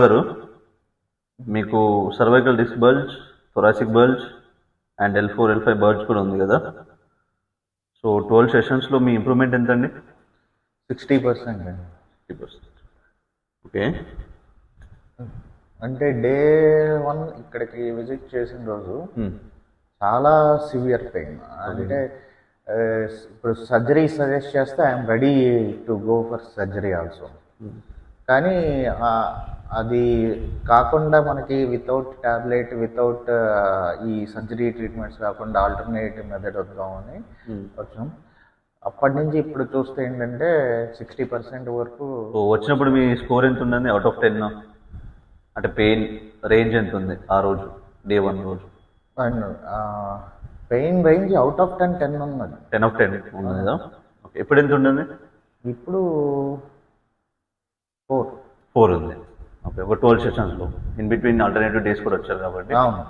గారు మీకు cervical disc bulge, thoracic bulge and L4 L5 bulge కూడా ఉంది కదా. సో 12 సెషన్స్లో మీ ఇంప్రూవ్మెంట్ ఎంత అండి? 60% అండి. 60%. ఓకే. అంటే డే 1 ఇక్కడికి విజిట్ చేసిన రోజు చాలా సివియర్ పెయిన్. అంటే ఇప్పుడు సర్జరీ సజెస్ట్ చేస్తే I'm ready to go for surgery also. కానీ అది కాకుండా మనకి వితౌట్ ట్యాబ్లెట్, వితౌట్ ఈ సర్జరీ ట్రీట్మెంట్స్ కాకుండా ఆల్టర్నేటివ్ మెథడ్ వద్దామని వచ్చాం. అప్పటి నుంచి ఇప్పుడు చూస్తే ఏంటంటే 60% వరకు. వచ్చినప్పుడు మీ స్కోర్ ఎంత ఉందండి అవుట్ ఆఫ్ 10? అంటే పెయిన్ రేంజ్ ఎంత ఉంది ఆ రోజు, డే 1 రోజు? And pain range out of 10 ఉన్నది. 10 of 10 ఉంది కదా. ఓకే. ఇప్పుడు ఎంత ఉండదు? ఇప్పుడు 4 ఉంది. ఓకే. ఒక 12 సెషన్స్లో ఇన్ బిట్వీన్ ఆల్టర్నేటివ్ డేస్ కూడా వచ్చారు కాబట్టి. అవును.